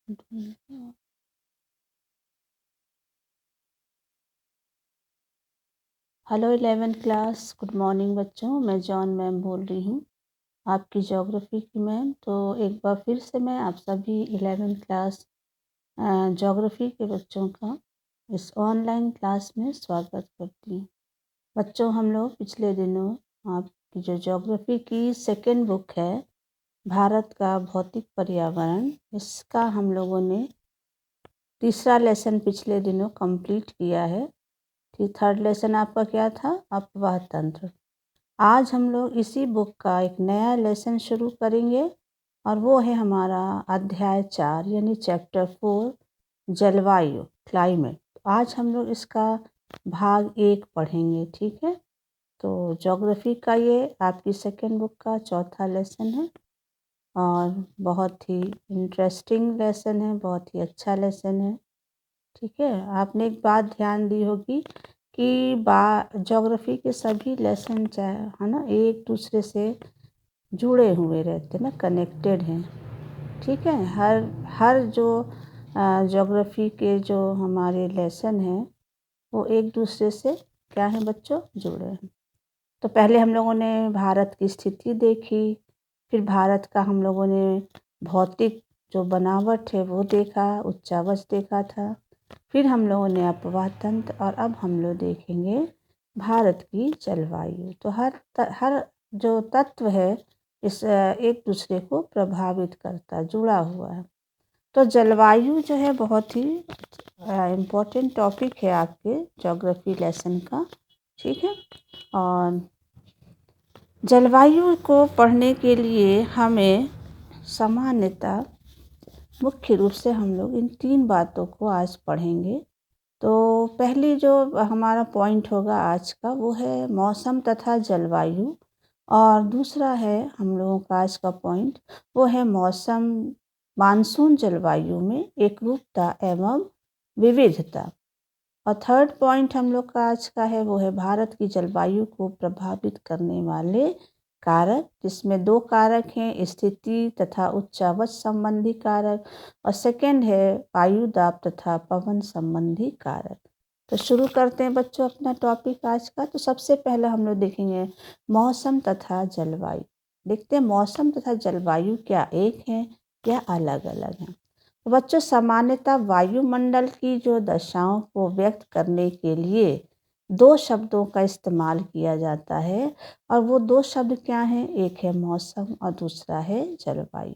Hello 11th class, good morning बच्चों। मैं John ma'am बोल रही हूँ, आपकी ज्योग्राफी की मैम। तो एक बार फिर से मैं आप सभी 11th क्लास ज्योग्राफी के बच्चों का इस ऑनलाइन क्लास में स्वागत करती हूँ। बच्चों, हम लोग पिछले दिनों आपकी जो ज्योग्राफी की सेकेंड बुक है, भारत का भौतिक पर्यावरण, इसका हम लोगों ने तीसरा लेसन पिछले दिनों कंप्लीट किया है। ठीक, थर्ड लेसन आपका क्या था? अपवाह तंत्र। आज हम लोग इसी बुक का एक नया लेसन शुरू करेंगे और वो है हमारा अध्याय 4 यानी चैप्टर 4, जलवायु, क्लाइमेट। आज हम लोग इसका भाग 1 पढ़ेंगे। ठीक है, तो ज्योग्राफी का ये आपकी सेकेंड बुक का चौथा लेसन है और बहुत ही इंटरेस्टिंग लेसन है, बहुत ही अच्छा लेसन है। ठीक है, आपने एक बात ध्यान दी होगी कि ज्योग्राफी के सभी लेसन चाहे है ना, एक दूसरे से जुड़े हुए रहते हैं ना, कनेक्टेड हैं। ठीक है, हर जो ज्योग्राफी के जो हमारे लेसन हैं वो एक दूसरे से क्या है बच्चों, जुड़े हैं। तो पहले हम लोगों ने भारत की स्थिति देखी, फिर भारत का हम लोगों ने भौतिक जो बनावट है वो देखा, उच्चावच देखा था, फिर हम लोगों ने अपवाह तंत्र, और अब हम लोग देखेंगे भारत की जलवायु। तो हर जो तत्व है इस एक दूसरे को प्रभावित करता, जुड़ा हुआ है। तो जलवायु जो है बहुत ही इम्पोर्टेंट टॉपिक है आपके ज्योग्राफी लेसन का। ठीक है, और जलवायु को पढ़ने के लिए हमें सामान्यतः मुख्य रूप से हम लोग इन 3 बातों को आज पढ़ेंगे। तो पहली जो हमारा पॉइंट होगा आज का वो है मौसम तथा जलवायु, और दूसरा है हम लोगों का आज का पॉइंट वो है मौसम मानसून जलवायु में एकरूपता एवं विविधता, और थर्ड पॉइंट हम लोग का आज का है वो है भारत की जलवायु को प्रभावित करने वाले कारक, जिसमें 2 कारक हैं, स्थिति तथा उच्चावच संबंधी कारक, और सेकंड है वायु दाब तथा पवन संबंधी कारक। तो शुरू करते हैं बच्चों अपना टॉपिक आज का। तो सबसे पहले हम लोग देखेंगे मौसम तथा जलवायु। देखते हैं मौसम तथा जलवायु क्या एक है या अलग अलग हैं। तो बच्चों, सामान्यतः वायुमंडल की जो दशाओं को व्यक्त करने के लिए 2 शब्दों का इस्तेमाल किया जाता है, और वो 2 शब्द क्या हैं? एक है मौसम और दूसरा है जलवायु।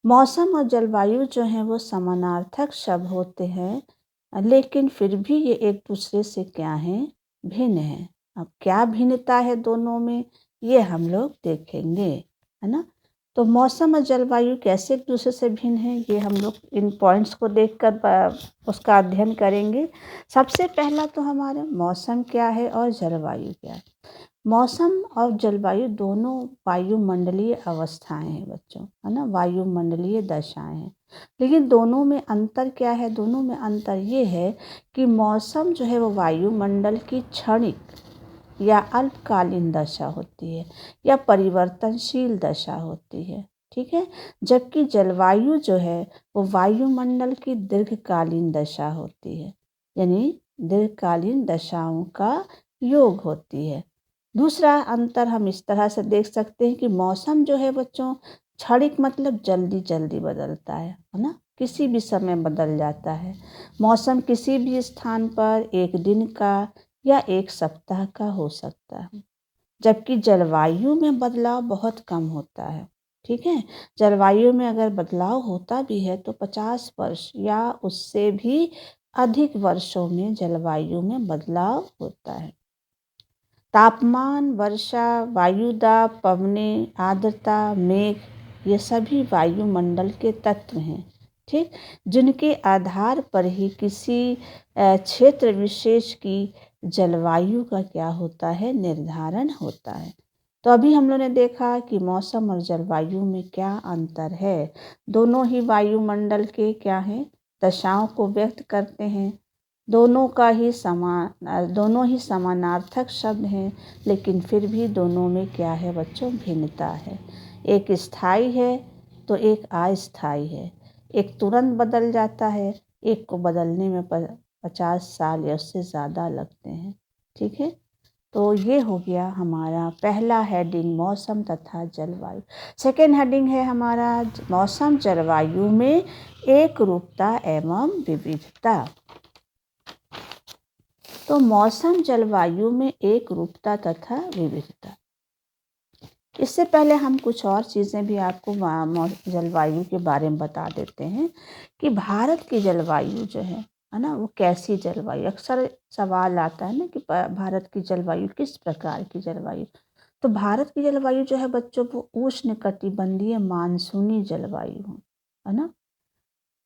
मौसम और जलवायु जो हैं वो समानार्थक शब्द होते हैं, लेकिन फिर भी ये एक दूसरे से क्या हैं? भिन्न हैं। अब क्या भिन्नता है दोनों में, ये हम लोग देखेंगे, है ना। तो मौसम और जलवायु कैसे एक दूसरे से भिन्न है, ये हम लोग इन पॉइंट्स को देखकर उसका अध्ययन करेंगे। सबसे पहला तो हमारे मौसम क्या है और जलवायु क्या है। मौसम और जलवायु दोनों वायुमंडलीय अवस्थाएं हैं बच्चों, है ना, वायुमंडलीय दशाएं हैं। लेकिन दोनों में अंतर क्या है? दोनों में अंतर ये है कि मौसम जो है वो वायुमंडल की क्षणिक या अल्पकालीन दशा होती है या परिवर्तनशील दशा होती है। ठीक है, जबकि जलवायु जो है वो वायुमंडल की दीर्घकालीन दशा होती है, यानी दीर्घकालीन दशाओं का योग होती है। दूसरा अंतर हम इस तरह से देख सकते हैं कि मौसम जो है बच्चों क्षणिक मतलब जल्दी जल्दी बदलता है ना, किसी भी समय बदल जाता है। मौसम किसी भी स्थान पर एक दिन का या एक सप्ताह का हो सकता है, जबकि जलवायु में बदलाव बहुत कम होता है। ठीक है, जलवायु में अगर बदलाव होता भी है तो 50 वर्ष या उससे भी अधिक वर्षों में जलवायु में बदलाव होता है। तापमान, वर्षा, वायुदाब, पवनें, आर्द्रता, मेघ, ये सभी वायुमंडल के तत्व हैं। ठीक, जिनके आधार पर ही किसी क्षेत्र विशेष की जलवायु का क्या होता है? निर्धारण होता है। तो अभी हम लोगों ने देखा कि मौसम और जलवायु में क्या अंतर है। दोनों ही वायुमंडल के क्या हैं? दशाओं को व्यक्त करते हैं। दोनों ही समानार्थक शब्द हैं, लेकिन फिर भी दोनों में क्या है बच्चों? भिन्नता है। एक स्थायी है तो एक अस्थायी है। एक तुरंत बदल जाता है, एक को बदलने में 50 साल या उससे ज़्यादा लगते हैं। ठीक है, तो ये हो गया हमारा पहला हेडिंग, मौसम तथा जलवायु। सेकेंड हेडिंग है हमारा मौसम जलवायु में एक रूपता एवं विविधता। तो मौसम जलवायु में एक रूपता तथा विविधता, इससे पहले हम कुछ और चीज़ें भी आपको जलवायु के बारे में बता देते हैं कि भारत की जलवायु जो है ना, वो कैसी जलवायु। अक्सर सवाल आता है ना कि भारत की जलवायु किस प्रकार की जलवायु। तो भारत की जलवायु जो है बच्चों, वो उष्णकटिबंधीय मानसूनी जलवायु है ना।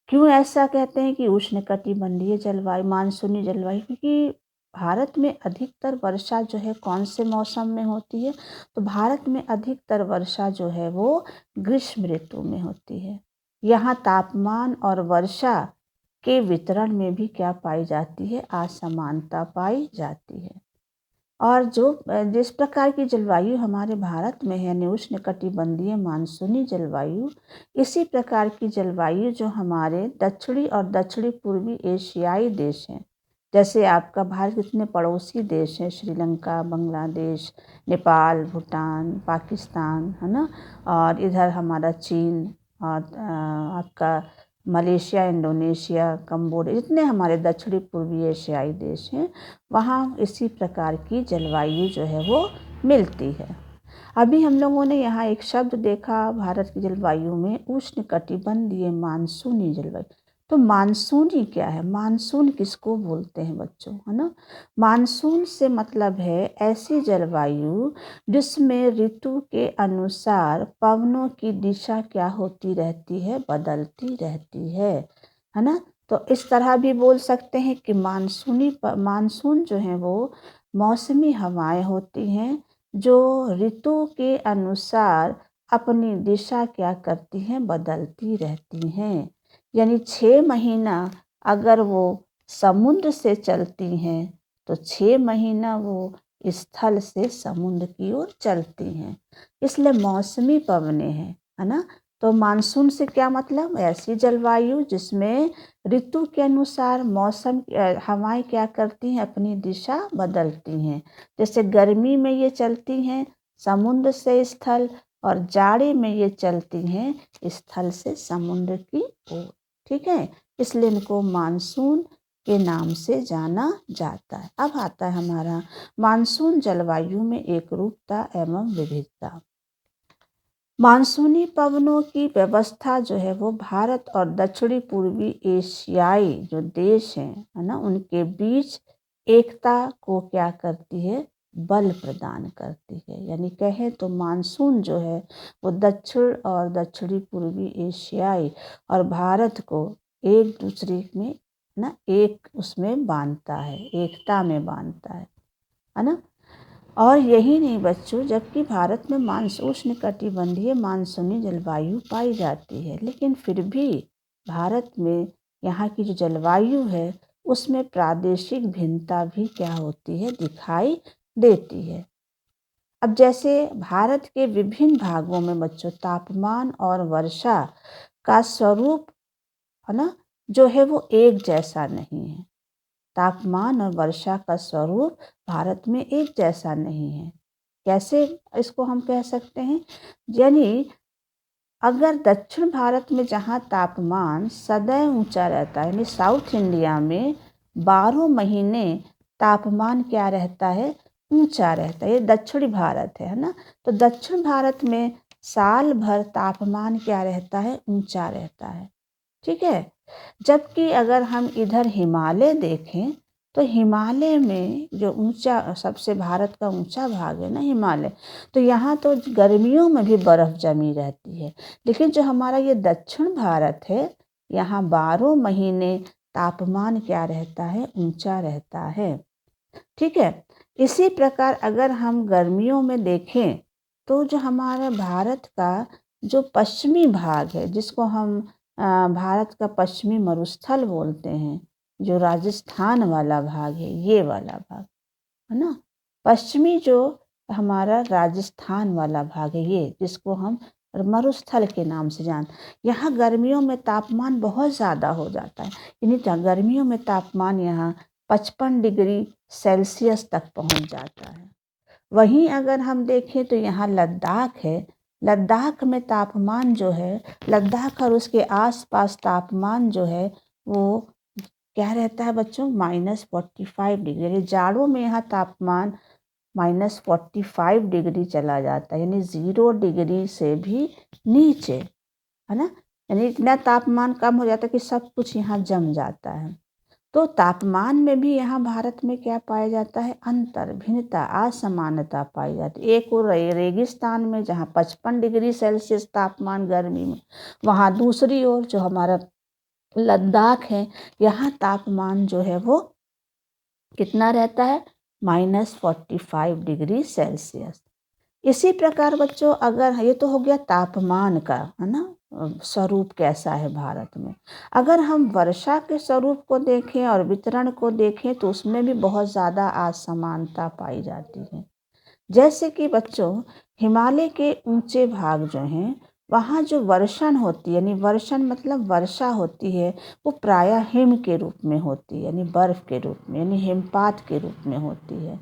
क्यों ऐसा कहते हैं कि उष्णकटिबंधीय जलवायु, मानसूनी जलवायु? क्योंकि भारत में अधिकतर वर्षा जो है कौन से मौसम में होती है? तो भारत में अधिकतर वर्षा जो है वो ग्रीष्म ऋतु में होती है। यहाँ तापमान और वर्षा के वितरण में भी क्या पाई जाती है? असमानता पाई जाती है। और जिस प्रकार की जलवायु हमारे भारत में है, यानी उष्णकटिबंधीय मानसूनी जलवायु, इसी प्रकार की जलवायु जो हमारे दक्षिणी और दक्षिणी पूर्वी एशियाई देश हैं, जैसे आपका भारत कितने पड़ोसी देश हैं, श्रीलंका, बांग्लादेश, नेपाल, भूटान, पाकिस्तान, है ना, और इधर हमारा चीन और आपका मलेशिया, इंडोनेशिया, कंबोडिया, जितने हमारे दक्षिणी पूर्वी एशियाई देश हैं, वहाँ इसी प्रकार की जलवायु जो है वो मिलती है। अभी हम लोगों ने यहाँ एक शब्द देखा भारत की जलवायु में, उष्णकटिबंधीय मानसूनी जलवायु। तो मानसूनी क्या है? मानसून किसको बोलते हैं बच्चों, है ना? मानसून से मतलब है ऐसी जलवायु जिसमें ऋतु के अनुसार पवनों की दिशा क्या होती रहती है? बदलती रहती है ना। तो इस तरह भी बोल सकते हैं कि मानसून जो है वो मौसमी हवाएं होती हैं जो ऋतु के अनुसार अपनी दिशा क्या करती हैं? बदलती रहती हैं। यानी 6 महीना अगर वो समुद्र से चलती हैं तो 6 महीना वो स्थल से समुद्र की ओर चलती हैं, इसलिए मौसमी पवनें हैं, है ना। तो मानसून से क्या मतलब? ऐसी जलवायु जिसमें ऋतु के अनुसार मौसम हवाएं क्या करती हैं? अपनी दिशा बदलती हैं। जैसे गर्मी में ये चलती हैं समुद्र से स्थल, और जाड़े में ये चलती हैं स्थल से समुद्र की ओर। ठीक है, इसलिए इनको मानसून के नाम से जाना जाता है। अब आता है हमारा मानसून जलवायु में एक रूपता एवं विविधता। मानसूनी पवनों की व्यवस्था जो है वो भारत और दक्षिणी पूर्वी एशियाई जो देश हैं, है ना, उनके बीच एकता को क्या करती है? बल प्रदान करती है। यानी कहें तो मानसून जो है वो दक्षिण और दक्षिणी पूर्वी एशियाई और भारत को एक दूसरे में ना एक उसमें बांधता है, एकता में बांधता है ना। और यही नहीं बच्चों, जबकि भारत में उष्णकटिबंधीय मानसूनी जलवायु पाई जाती है, लेकिन फिर भी भारत में यहाँ की जो जलवायु है उसमें प्रादेशिक भिन्नता भी क्या होती है? दिखाई देती है। अब जैसे भारत के विभिन्न भागों में बच्चों तापमान और वर्षा का स्वरूप, है ना, जो है वो एक जैसा नहीं है। तापमान और वर्षा का स्वरूप भारत में एक जैसा नहीं है। कैसे इसको हम कह सकते हैं? यानी अगर दक्षिण भारत में जहाँ तापमान सदैव ऊंचा रहता है, यानी साउथ इंडिया में 12 महीने तापमान क्या रहता है? ऊंचा रहता है। ये दक्षिणी भारत है ना। तो दक्षिण भारत में साल भर तापमान क्या रहता है? ऊंचा रहता है। ठीक है, जबकि अगर हम इधर हिमालय देखें तो हिमालय में जो ऊंचा सबसे भारत का ऊंचा भाग है ना हिमालय, तो यहाँ तो गर्मियों में भी बर्फ जमी रहती है। लेकिन जो हमारा ये दक्षिण भारत है, यहाँ 12 महीने तापमान क्या रहता है? ऊंचा रहता है। ठीक है, इसी प्रकार अगर हम गर्मियों में देखें तो जो हमारा भारत का जो पश्चिमी भाग है, जिसको हम भारत का पश्चिमी मरुस्थल बोलते हैं, जो राजस्थान वाला भाग है, ये वाला भाग है ना, पश्चिमी जो हमारा राजस्थान वाला भाग है, ये जिसको हम और मरुस्थल के नाम से यहाँ गर्मियों में तापमान बहुत ज़्यादा हो जाता है, यानी गर्मियों में तापमान यहाँ 55 डिग्री सेल्सियस तक पहुँच जाता है। वहीं अगर हम देखें तो यहाँ लद्दाख है, लद्दाख में तापमान जो है, लद्दाख और उसके आसपास तापमान जो है वो क्या रहता है बच्चों, -45 डिग्री, यानी जाड़ों में यहाँ तापमान -45 डिग्री चला जाता है, यानी 0 डिग्री से भी नीचे, है ना। यानी इतना तापमान कम हो जाता है कि सब कुछ यहाँ जम जाता है। तो तापमान में भी यहाँ भारत में क्या पाया जाता है, अंतर, भिन्नता, असमानता पाई जाती है। एक और रेगिस्तान में जहाँ 55 डिग्री सेल्सियस तापमान गर्मी में, वहाँ दूसरी ओर जो हमारा लद्दाख है, यहाँ तापमान जो है वो कितना रहता है, -45 डिग्री सेल्सियस। इसी प्रकार बच्चों, अगर ये तो हो गया तापमान का, है ना, स्वरूप कैसा है भारत में। अगर हम वर्षा के स्वरूप को देखें और वितरण को देखें तो उसमें भी बहुत ज़्यादा असमानता पाई जाती है। जैसे कि बच्चों, हिमालय के ऊंचे भाग जो हैं, वहाँ जो वर्षण होती है, यानी वर्षण मतलब वर्षा होती है, वो प्रायः हिम के रूप में होती है, यानी बर्फ़ के रूप में, यानी हिमपात के रूप में होती है।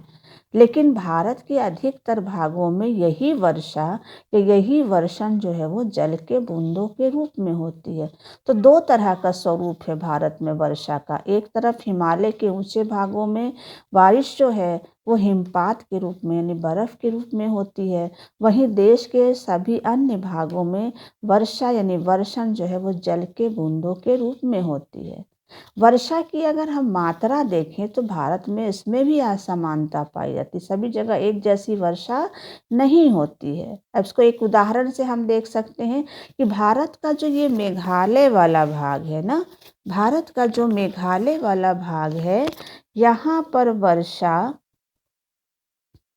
लेकिन भारत के अधिकतर भागों में यही वर्षा या यही वर्षण जो है वो जल के बूंदों के रूप में होती है। तो दो तरह का स्वरूप है भारत में वर्षा का। एक तरफ हिमालय के ऊंचे भागों में बारिश जो है वो हिमपात के रूप में, यानी बर्फ़ के रूप में होती है। वहीं देश के सभी अन्य भागों में वर्षा यानी वर्षण जो है वो जल के बूंदों के रूप में होती है। वर्षा की अगर हम मात्रा देखें तो भारत में इसमें भी असमानता पाई जाती है, सभी जगह एक जैसी वर्षा नहीं होती है। अब इसको एक उदाहरण से हम देख सकते हैं कि भारत का जो ये मेघालय वाला भाग है ना, भारत का जो मेघालय वाला भाग है, यहाँ पर वर्षा,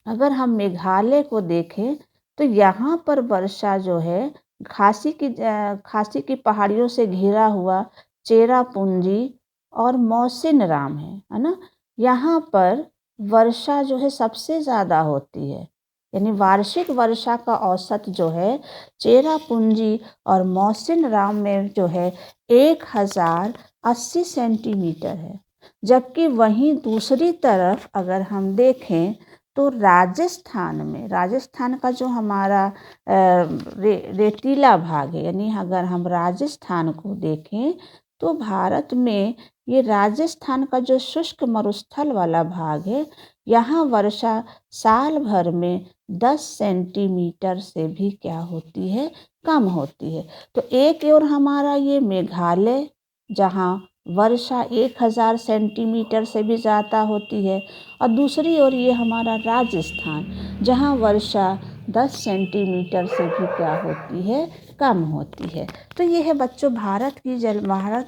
अगर हम मेघालय को देखें तो यहाँ पर वर्षा जो है खासी की पहाड़ियों से घिरा हुआ चेरापूंजी और मौसिनराम है ना, यहाँ पर वर्षा जो है सबसे ज़्यादा होती है। यानी वार्षिक वर्षा का औसत जो है चेरापूंजी और मौसिनराम में जो है 1080 सेंटीमीटर है। जबकि वहीं दूसरी तरफ अगर हम देखें तो राजस्थान का जो हमारा रेतीला भाग है, यानी अगर हम राजस्थान को देखें तो भारत में ये राजस्थान का जो शुष्क मरुस्थल वाला भाग है, यहाँ वर्षा साल भर में 10 सेंटीमीटर से भी क्या होती है, कम होती है। तो एक ओर हमारा ये मेघालय जहाँ वर्षा 1000 सेंटीमीटर से भी ज़्यादा होती है, और दूसरी ओर ये हमारा राजस्थान जहाँ वर्षा 10 सेंटीमीटर से भी क्या होती है, कम होती है। तो ये है बच्चों भारत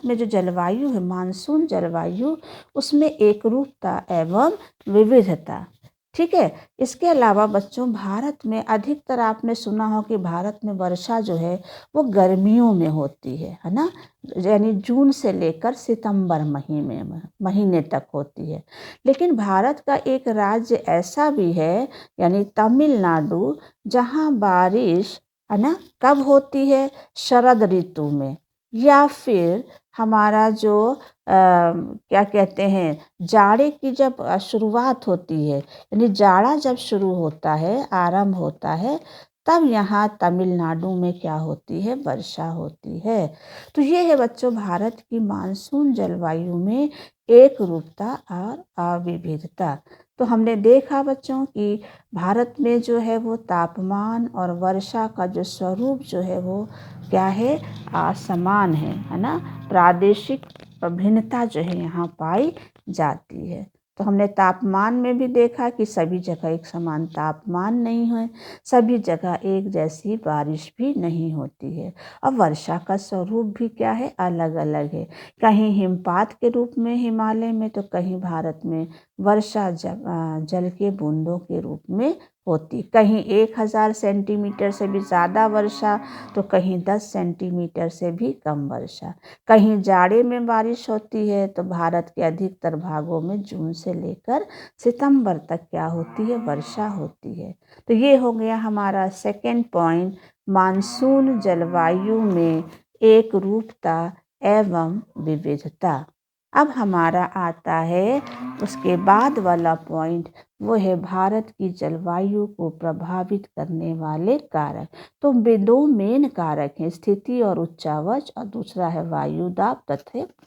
में जो जलवायु है, मानसून जलवायु, उसमें एकरूपता एवं विविधता। ठीक है। इसके अलावा बच्चों भारत में अधिकतर आपने सुना हो कि भारत में वर्षा जो है वो गर्मियों में होती है ना, यानी जून से लेकर सितंबर महीने तक होती है। लेकिन भारत का एक राज्य ऐसा भी है, यानी तमिलनाडु, जहाँ बारिश है ना कब होती है, शरद ऋतु में, या फिर हमारा जो क्या कहते हैं, जाड़े की जब शुरुआत होती है, यानी जाड़ा जब शुरू होता है, आरंभ होता है, तब यहाँ तमिलनाडु में क्या होती है, वर्षा होती है। तो ये है बच्चों भारत की मानसून जलवायु में एक रूपता और अविविधता। तो हमने देखा बच्चों कि भारत में जो है वो तापमान और वर्षा का जो स्वरूप जो है वो क्या है, असमान है ना, प्रादेशिक भिन्नता जो है यहाँ पाई जाती है। तो हमने तापमान में भी देखा कि सभी जगह एक समान तापमान नहीं है, सभी जगह एक जैसी बारिश भी नहीं होती है, और वर्षा का स्वरूप भी क्या है, अलग अलग है। कहीं हिमपात के रूप में हिमालय में, तो कहीं भारत में वर्षा जल के बूंदों के रूप में होती, कहीं 1000 सेंटीमीटर से भी ज़्यादा वर्षा, तो कहीं 10 सेंटीमीटर से भी कम वर्षा। कहीं जाड़े में बारिश होती है तो भारत के अधिकतर भागों में जून से लेकर सितंबर तक क्या होती है, वर्षा होती है। तो ये हो गया हमारा सेकेंड पॉइंट, मानसून जलवायु में एक रूपता एवं विविधता। अब हमारा आता है उसके बाद वाला पॉइंट, वो है भारत की जलवायु को प्रभावित करने वाले कारक। तो दो मेन कारक हैं, स्थिति और उच्चावच, और दूसरा है वायु दाब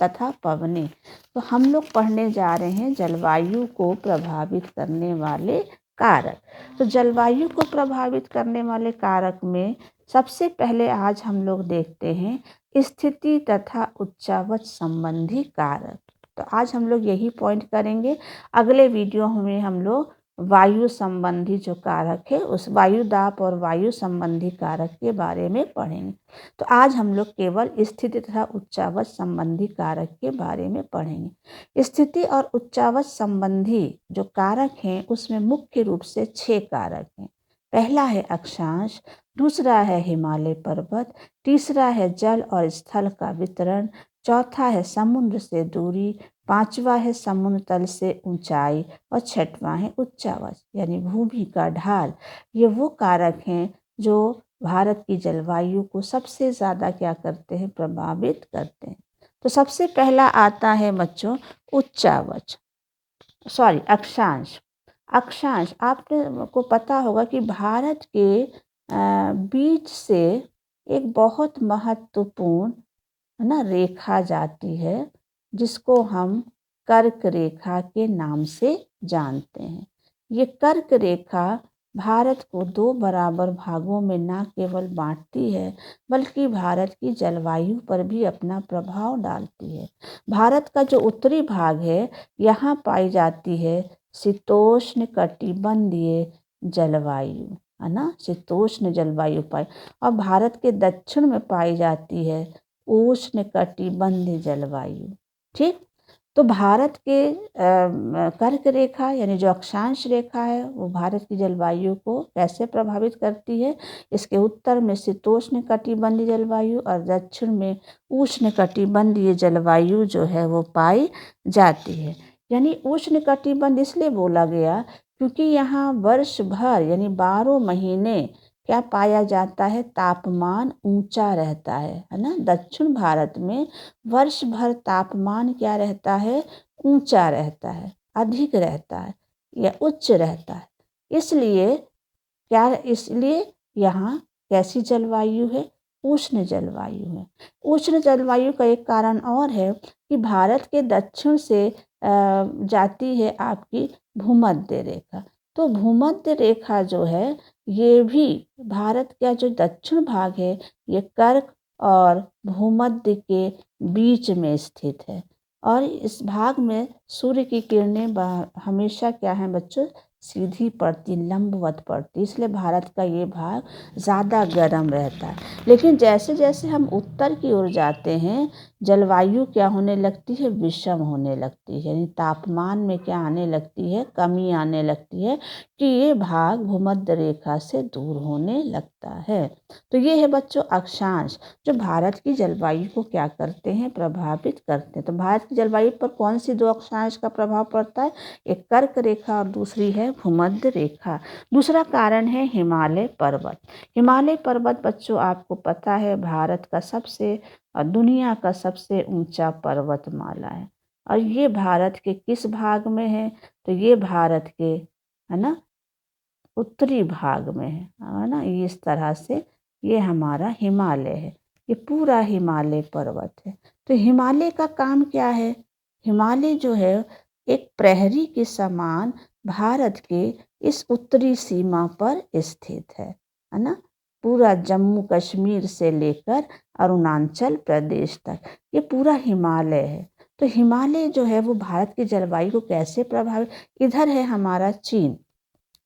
तथा पवने। तो हम लोग पढ़ने जा रहे हैं जलवायु को प्रभावित करने वाले कारक। तो जलवायु को प्रभावित करने वाले कारक में सबसे पहले आज हम लोग देखते हैं स्थिति तथा उच्चावच संबंधी कारक। तो आज हम लोग यही पॉइंट करेंगे। अगले वीडियो में हम लोग वायु संबंधी जो कारक है उस वायु दाब और वायु संबंधी कारक के बारे में पढ़ेंगे। तो आज हम लोग केवल स्थिति तथा उच्चावच संबंधी कारक के बारे में पढ़ेंगे। स्थिति और उच्चावच संबंधी जो कारक हैं उसमें मुख्य रूप से 6 कारक हैं। पहला है अक्षांश, दूसरा है हिमालय पर्वत, तीसरा है जल और स्थल का वितरण, चौथा है समुद्र से दूरी, पांचवा है समुद्र तल से ऊंचाई, और छठवां है उच्चावच यानी भूमि का ढाल। ये वो कारक हैं जो भारत की जलवायु को सबसे ज़्यादा क्या करते हैं, प्रभावित करते हैं। तो सबसे पहला आता है बच्चों उच्चावच, अक्षांश। अक्षांश आपको पता होगा कि भारत के बीच से एक बहुत महत्वपूर्ण है ना रेखा जाती है जिसको हम कर्क रेखा के नाम से जानते हैं। ये कर्क रेखा भारत को 2 बराबर भागों में ना केवल बांटती है बल्कि भारत की जलवायु पर भी अपना प्रभाव डालती है। भारत का जो उत्तरी भाग है यहाँ पाई जाती है शीतोष्ण कटिबंधीय जलवायु, है ना, शीतोष्ण जलवायु पाई, और भारत के दक्षिण में पाई जाती है उष्ण कटिबंधीय जलवायु। ठीक, तो भारत के कर्क रेखा यानी जो अक्षांश रेखा है वो भारत की जलवायु को कैसे प्रभावित करती है। इसके उत्तर में शीतोष्ण कटिबंधीय जलवायु और दक्षिण में उष्ण कटिबंधीय जलवायु जो है वो पाई जाती है। यानी उष्ण कटिबंध इसलिए बोला गया क्योंकि यहाँ वर्ष भर यानी 12 महीने क्या पाया जाता है, तापमान ऊंचा रहता है ना। दक्षिण भारत में वर्ष भर तापमान क्या रहता है, ऊंचा रहता है, अधिक रहता है या उच्च रहता है। इसलिए यहाँ कैसी जलवायु है, उष्ण जलवायु है। उष्ण जलवायु का एक कारण और है कि भारत के दक्षिण से जाती है आपकी भूमध्य रेखा। तो भूमध्य रेखा जो है ये भी भारत का जो दक्षिण भाग है ये कर्क और भूमध्य के बीच में स्थित है, और इस भाग में सूर्य की किरणें हमेशा क्या है बच्चों, सीधी पड़ती, लंबवत पड़ती, इसलिए भारत का ये भाग ज़्यादा गर्म रहता है। लेकिन जैसे जैसे हम उत्तर की ओर जाते हैं जलवायु क्या होने लगती है, विषम होने लगती है, यानी तापमान में क्या आने लगती है, कमी आने लगती है कि ये भाग भूमध्य रेखा से दूर होने लगता है। तो ये है बच्चों अक्षांश जो भारत की जलवायु को क्या करते हैं, प्रभावित करते हैं। तो भारत की जलवायु पर कौन सी 2 अक्षांश का प्रभाव पड़ता है, एक कर्क रेखा और दूसरी है भूमध्य रेखा। दूसरा कारण है हिमालय पर्वत। हिमालय पर्वत बच्चों आपको पता है भारत का सबसे और दुनिया का सबसे ऊंचा पर्वतमाला है, और ये भारत के किस भाग में है, तो ये भारत के है ना उत्तरी भाग में है ना। इस तरह से ये हमारा हिमालय है, ये पूरा हिमालय पर्वत है। तो हिमालय का काम क्या है, हिमालय जो है एक प्रहरी के समान भारत के इस उत्तरी सीमा पर स्थित है ना। पूरा जम्मू कश्मीर से लेकर अरुणाचल प्रदेश तक ये पूरा हिमालय है। तो हिमालय जो है वो भारत की जलवायु को कैसे प्रभावित, इधर है हमारा चीन,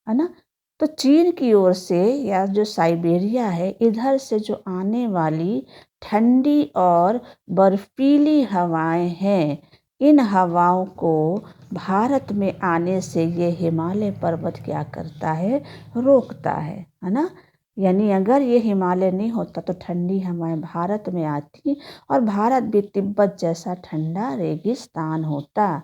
है ना। तो चीन की ओर से या जो साइबेरिया है इधर से जो आने वाली ठंडी और बर्फीली हवाएं हैं, इन हवाओं को भारत में आने से ये हिमालय पर्वत क्या करता है, रोकता है ना। यानी अगर ये हिमालय नहीं होता तो ठंडी हवाएं भारत में आती और भारत भी तिब्बत जैसा ठंडा रेगिस्तान होता।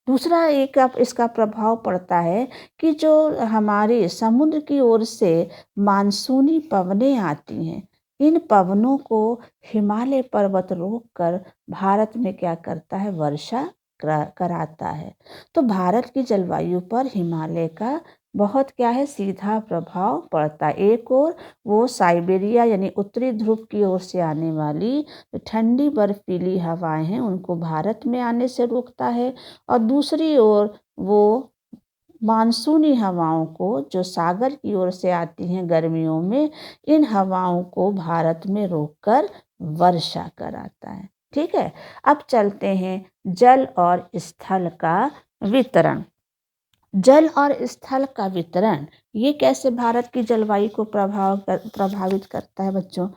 दूसरा एक इसका प्रभाव पड़ता है कि जो हमारे समुद्र की ओर से मानसूनी पवनें आती हैं, इन पवनों को हिमालय पर्वत रोक कर भारत में क्या करता है, वर्षा कराता है। तो भारत की जलवायु पर हिमालय का बहुत क्या है, सीधा प्रभाव पड़ता है। एक और वो साइबेरिया यानी उत्तरी ध्रुव की ओर से आने वाली ठंडी बर्फीली हवाएं हैं, उनको भारत में आने से रोकता है। और दूसरी ओर वो मानसूनी हवाओं को जो सागर की ओर से आती हैं गर्मियों में, इन हवाओं को भारत में रोककर वर्षा कराता है। ठीक है। अब चलते हैं जल और स्थल का वितरण। जल और स्थल का वितरण ये कैसे भारत की जलवायु को प्रभावित करता है बच्चों।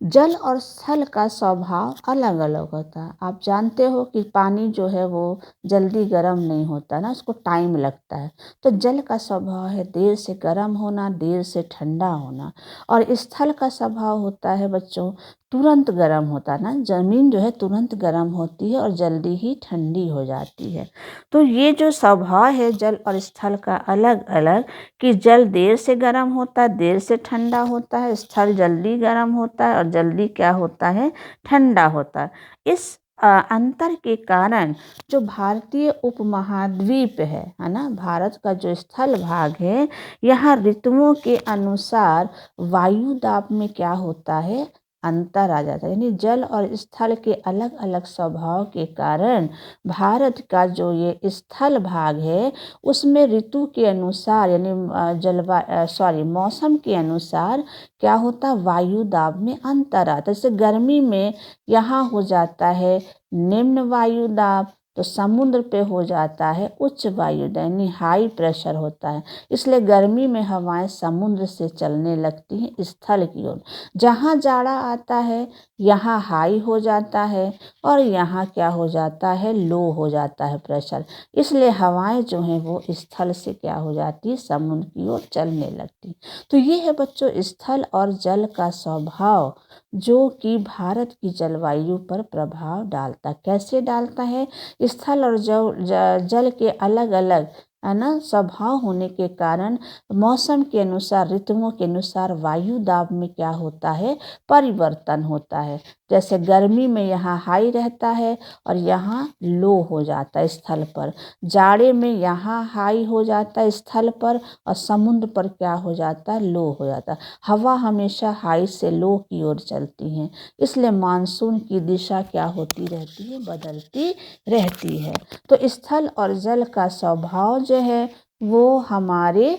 जल और स्थल का स्वभाव अलग अलग होता है। आप जानते हो कि पानी जो है वो जल्दी गर्म नहीं होता ना, उसको टाइम लगता है। तो जल का स्वभाव है देर से गर्म होना, देर से ठंडा होना। और स्थल का स्वभाव होता है बच्चों तुरंत गर्म होता ना, जमीन जो है तुरंत गर्म होती है और जल्दी ही ठंडी हो जाती है। तो ये जो स्वभाव है जल और स्थल का अलग अलग, कि जल देर से गर्म होता है, देर से ठंडा होता है, स्थल जल्दी गर्म होता है और जल्दी क्या होता है, ठंडा होता है। इस अंतर के कारण जो भारतीय उपमहाद्वीप है ना, भारत का जो स्थल भाग है, यहाँ ऋतुओं के अनुसार वायु दाब में क्या होता है, अंतर आ जाता है। यानी जल और स्थल के अलग अलग स्वभाव के कारण भारत का जो ये स्थल भाग है उसमें ऋतु के अनुसार यानी मौसम के अनुसार क्या होता, वायु दाब में अंतर आता है। जैसे गर्मी में यहाँ हो जाता है निम्न वायु दाब, तो समुद्र पे हो जाता है उच्च वायु दाब यानी हाई प्रेशर होता है। इसलिए गर्मी में हवाएं समुद्र से चलने लगती हैं स्थल की ओर। जहाँ जाड़ा आता है यहाँ हाई हो जाता है और यहाँ क्या हो जाता है, लो हो जाता है प्रेशर। इसलिए हवाएं जो हैं वो स्थल से क्या हो जाती है, समुद्र की ओर चलने लगती। तो ये है बच्चों स्थल और जल का स्वभाव जो कि भारत की जलवायु पर प्रभाव डालता। कैसे डालता है, स्थल और जल के अलग अलग है ना स्वभाव होने के कारण मौसम के अनुसार, ऋतुओं के अनुसार वायु दाब में क्या होता है, परिवर्तन होता है। जैसे गर्मी में यहाँ हाई रहता है और यहाँ लो हो जाता है स्थल पर। जाड़े में यहाँ हाई हो जाता है स्थल पर और समुद्र पर क्या हो जाता है, लो हो जाता है। हवा हमेशा हाई से लो की ओर चलती है, इसलिए मानसून की दिशा क्या होती रहती है, बदलती रहती है। तो स्थल और जल का स्वभाव जो है वो हमारे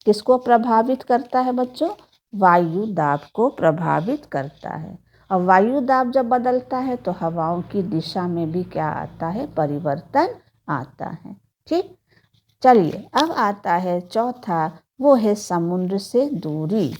किसको प्रभावित करता है बच्चों, वायु दाब को प्रभावित करता है। और वायु दाब जब बदलता है तो हवाओं की दिशा में भी क्या आता है, परिवर्तन आता है। ठीक, चलिए अब आता है चौथा, वो है समुद्र से दूरी।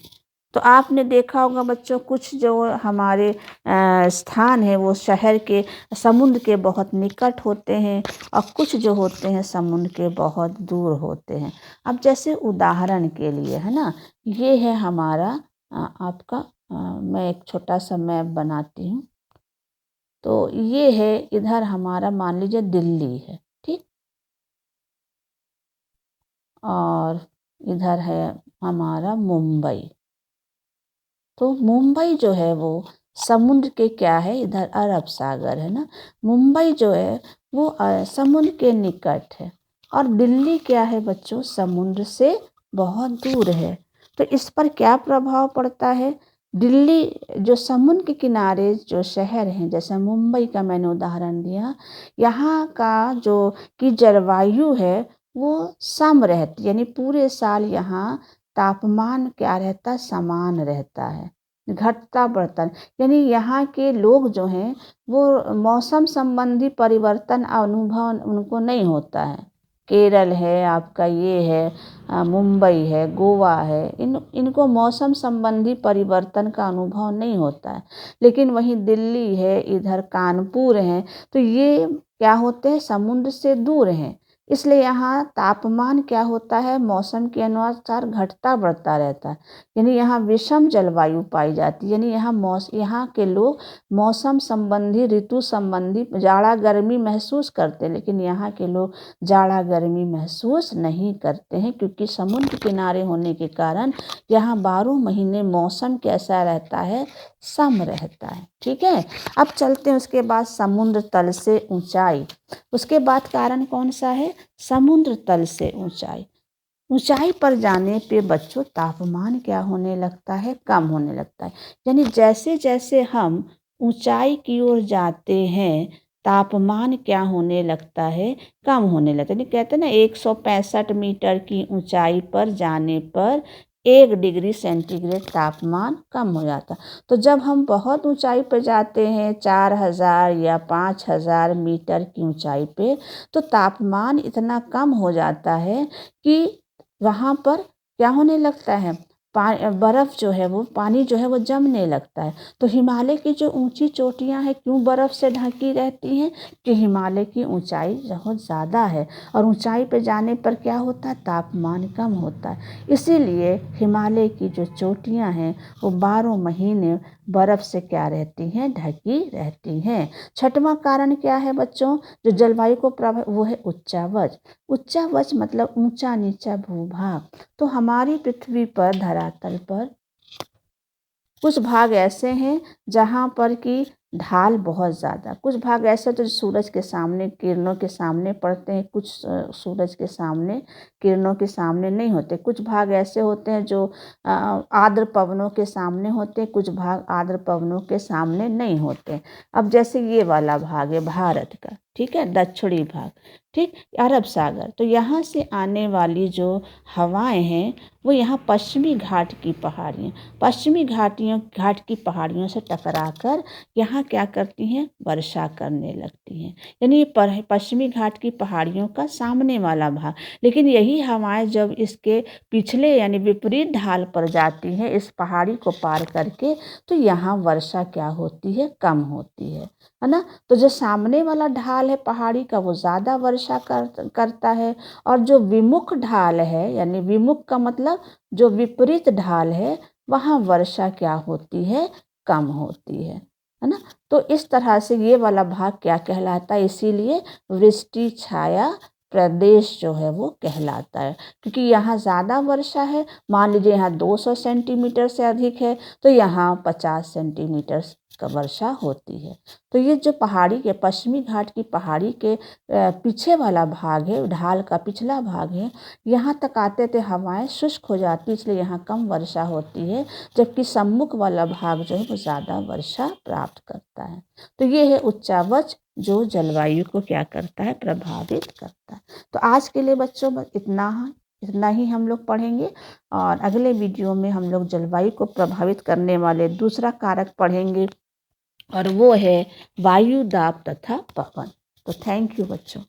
तो आपने देखा होगा बच्चों कुछ जो हमारे स्थान है वो शहर के समुद्र के बहुत निकट होते हैं और कुछ जो होते हैं समुद्र के बहुत दूर होते हैं। अब जैसे उदाहरण के लिए है ना, ये है हमारा आपका मैं एक छोटा सा मैप बनाती हूँ। तो ये है इधर हमारा मान लीजिए दिल्ली है, ठीक, और इधर है हमारा मुंबई। तो मुंबई जो है वो समुद्र के क्या है, इधर अरब सागर है ना, मुंबई जो है वो समुद्र के निकट है। और दिल्ली क्या है बच्चों, समुद्र से बहुत दूर है। तो इस पर क्या प्रभाव पड़ता है, दिल्ली जो समुद्र के किनारे जो शहर हैं, जैसे मुंबई का मैंने उदाहरण दिया, यहाँ का जो की जलवायु है वो सम रहती, यानी पूरे साल यहाँ तापमान क्या रहता, समान रहता है, घटता बढ़ता। यानी यहाँ के लोग जो हैं वो मौसम संबंधी परिवर्तन अनुभव उनको नहीं होता है। केरल है आपका, ये है मुंबई है, गोवा है, इनको मौसम संबंधी परिवर्तन का अनुभव नहीं होता है। लेकिन वहीं दिल्ली है, इधर कानपुर है, तो ये क्या होते हैं, समुद्र से दूर हैं, इसलिए यहाँ तापमान क्या होता है, मौसम के अनुसार घटता बढ़ता रहता है। यानी यहाँ विषम जलवायु पाई जाती है। यानी यहाँ के लोग मौसम संबंधी, ऋतु संबंधी जाड़ा गर्मी महसूस करते हैं, लेकिन यहाँ के लोग जाड़ा गर्मी महसूस नहीं करते हैं, क्योंकि समुद्र किनारे होने के कारण यहाँ 12 महीने मौसम कैसा रहता है, सम रहता है। ठीक है, अब चलते हैं उसके बाद समुद्र तल से ऊंचाई। उसके बाद कारण कौन सा है, समुद्र तल से ऊंचाई। ऊंचाई पर जाने पे बच्चों तापमान क्या होने लगता है, कम होने लगता है। यानी जैसे जैसे हम ऊंचाई की ओर जाते हैं, तापमान क्या होने लगता है, कम होने लगता है। यानी कहते हैं ना 165 मीटर की ऊंचाई पर जाने पर 1 डिग्री सेंटीग्रेड तापमान कम हो जाता। तो जब हम बहुत ऊंचाई पर जाते हैं, 4000 या 5000 मीटर की ऊंचाई पे, तो तापमान इतना कम हो जाता है कि वहाँ पर क्या होने लगता है, बर्फ़ जो है वो, पानी जो है वो जमने लगता है। तो हिमालय की जो ऊंची चोटियाँ हैं क्यों बर्फ़ से ढकी रहती हैं, कि हिमालय की ऊंचाई बहुत ज़्यादा है और ऊंचाई पे जाने पर क्या होता है, तापमान कम होता है। इसीलिए हिमालय की जो चोटियाँ हैं वो 12 महीने बर्फ़ से क्या रहती हैं, ढकी रहती हैं। छठवां कारण क्या है बच्चों, जो जलवायु को प्रभावित, वो है उच्चावच। उच्चावच मतलब ऊंचा नीचा भूभाग। तो हमारी पृथ्वी पर, धरातल पर कुछ भाग ऐसे हैं जहाँ पर कि ढाल बहुत ज़्यादा, कुछ भाग ऐसे तो सूरज के सामने, किरणों के सामने पड़ते हैं, कुछ सूरज के सामने, किरणों के सामने नहीं होते। कुछ भाग ऐसे होते हैं जो आर्द्र पवनों के सामने होते हैं, कुछ भाग आर्द्र पवनों के सामने नहीं होते। अब जैसे ये वाला भाग है भारत का, ठीक है, दक्षिणी भाग, ठीक, अरब सागर, तो यहाँ से आने वाली जो हवाएं हैं वो यहाँ पश्चिमी घाट की पहाड़ियों से टकराकर यहाँ क्या करती हैं, वर्षा करने लगती हैं। यानी ये पश्चिमी घाट की पहाड़ियों का सामने वाला भाग। लेकिन यही हवाएं जब इसके पिछले यानी विपरीत ढाल पर जाती हैं, इस पहाड़ी को पार करके, तो यहाँ वर्षा क्या होती है, कम होती है ना। तो जो सामने वाला ढाल है पहाड़ी का वो ज़्यादा वर्षा करता है, और जो विमुख ढाल है, यानी विमुख का मतलब जो विपरीत ढाल है, वहाँ वर्षा क्या होती है, कम होती है ना। तो इस तरह से ये वाला भाग क्या कहलाता है, इसीलिए वृष्टि छाया प्रदेश जो है वो कहलाता है, क्योंकि यहाँ ज़्यादा वर्षा है। मान लीजिए यहाँ 200 सेंटीमीटर से अधिक है, तो यहाँ 50 सेंटीमीटर का वर्षा होती है। तो ये जो पहाड़ी के, पश्चिमी घाट की पहाड़ी के पीछे वाला भाग है, ढाल का पिछला भाग है, यहाँ तक आते थे हवाएं शुष्क हो जाती, इसलिए यहाँ कम वर्षा होती है, जबकि सम्मुख वाला भाग जो है वो ज़्यादा वर्षा प्राप्त करता है। तो ये है उच्चावच, जो जलवायु को क्या करता है, प्रभावित करता है। तो आज के लिए बच्चों बस इतना ही हम लोग पढ़ेंगे, और अगले वीडियो में हम लोग जलवायु को प्रभावित करने वाले दूसरा कारक पढ़ेंगे, और वो है वायु दाब तथा पवन। तो थैंक यू बच्चों।